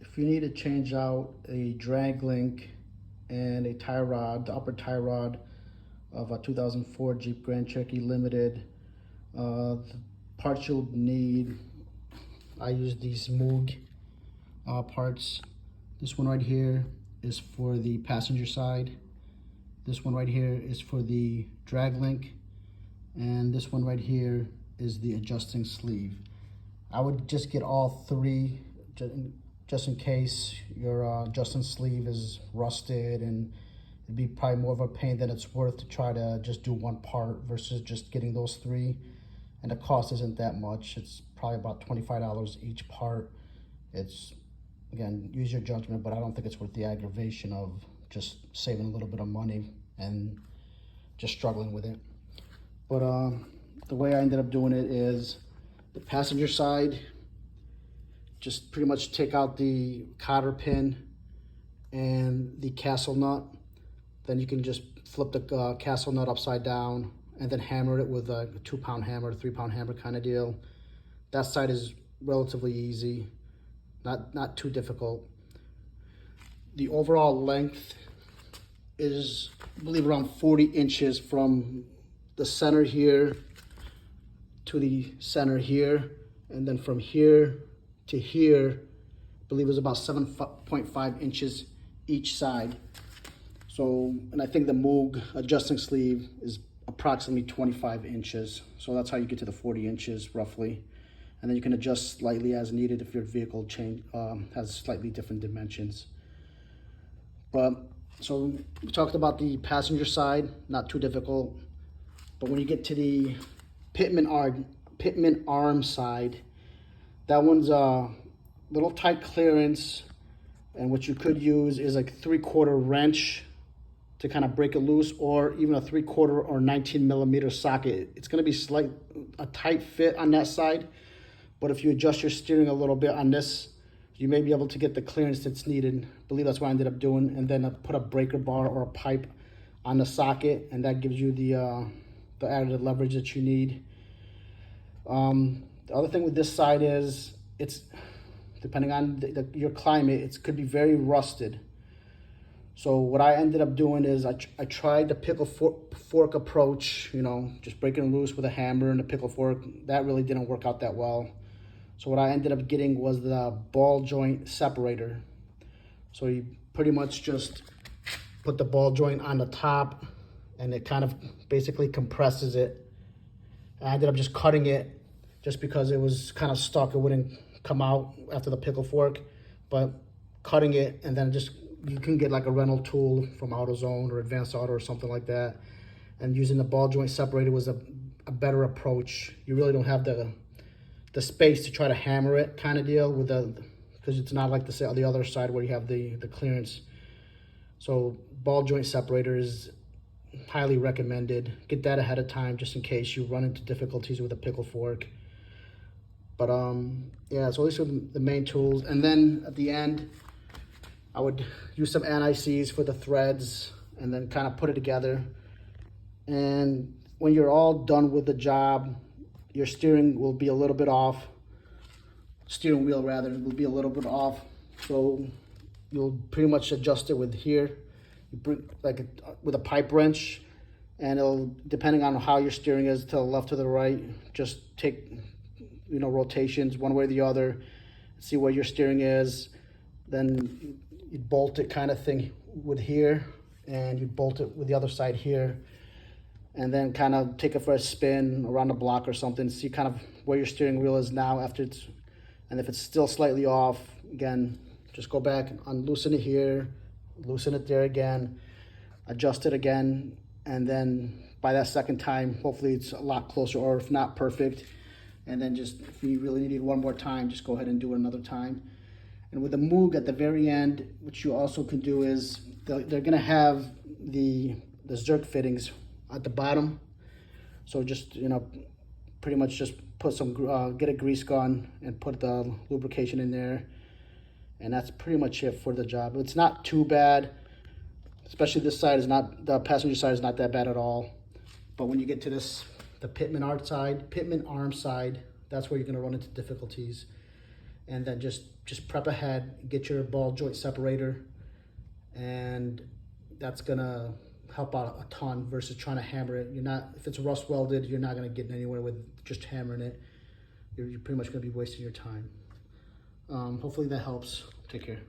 If you need to change out a drag link and a tie rod, the upper tie rod of a 2004 Jeep Grand Cherokee Limited, the parts you'll need, I use these Moog parts. This one right here is for the passenger side. This one right here is for the drag link. And this one right here is the adjusting sleeve. I would just get all three just in case your adjusting sleeve is rusted, and it'd be probably more of a pain than it's worth to try to just do one part versus just getting those three. And the cost isn't that much. It's probably about $25 each part. It's, again, use your judgment, but I don't think it's worth the aggravation of just saving a little bit of money and just struggling with it. But the way I ended up doing it is the passenger side, just pretty much take out the cotter pin and the castle nut. Then you can just flip the castle nut upside down and then hammer it with a 2-pound hammer, 3-pound hammer kind of deal. That side is relatively easy, not too difficult. The overall length is, I believe, around 40 inches from the center here to the center here, and then from here to here, I believe it was about 7.5 inches each side. So, and I think the Moog adjusting sleeve is approximately 25 inches. So that's how you get to the 40 inches roughly. And then you can adjust slightly as needed if your vehicle has slightly different dimensions. But, so we talked about the passenger side, not too difficult. But when you get to the pitman arm side, that one's a little tight clearance, and what you could use is like 3/4 wrench to kind of break it loose, or even a 3/4 or 19mm socket. It's going to be a tight fit on that side, but if you adjust your steering a little bit on this, you may be able to get the clearance that's needed. I believe that's what I ended up doing, and then put a breaker bar or a pipe on the socket, and that gives you the added leverage that you need. The other thing with this side is, it's depending on your climate, it could be very rusted. So what I ended up doing is I tried the pickle fork approach, you know, just breaking it loose with a hammer and a pickle fork. That really didn't work out that well. So what I ended up getting was the ball joint separator. So you pretty much just put the ball joint on the top, and it kind of basically compresses it. I ended up just cutting it just because it was kind of stuck. It wouldn't come out after the pickle fork, but cutting it, and then you can get like a rental tool from Autozone or Advanced Auto or something like that. And using the ball joint separator was a better approach. You really don't have the space to try to hammer it kind of deal with because it's not like the other side where you have the clearance. So ball joint separator is highly recommended. Get that ahead of time just in case you run into difficulties with a pickle fork. But yeah, so these are the main tools. And then at the end, I would use some anti-seize for the threads and then kind of put it together. And when you're all done with the job, your steering will be a little bit off. Steering wheel rather will be a little bit off. So you'll pretty much adjust it with here. You bring with a pipe wrench, and it'll, depending on how your steering is, to the left or the right, just take, you know, rotations one way or the other, see where your steering is. Then you bolt it kind of thing with here, and you bolt it with the other side here, and then kind of take it for a spin around the block or something, see kind of where your steering wheel is now after it's, and if it's still slightly off, again, just go back and unloosen it here, loosen it there again, adjust it again, and then by that second time, hopefully it's a lot closer, or if not, perfect. And then just, if you really need it one more time, just go ahead and do it another time. And with the Moog at the very end, what you also can do is, they're gonna have the Zerk fittings at the bottom. So just, you know, pretty much just put some, get a grease gun and put the lubrication in there. And that's pretty much it for the job. It's not too bad, especially this side is not, the passenger side is not that bad at all. But when you get to this, the pitman arm side, that's where you're gonna run into difficulties. and then just prep ahead, get your ball joint separator, and that's gonna help out a ton versus trying to hammer it. You're not, if it's rust welded, you're not gonna get anywhere with just hammering it. You're pretty much gonna be wasting your time. Hopefully that helps. Take care.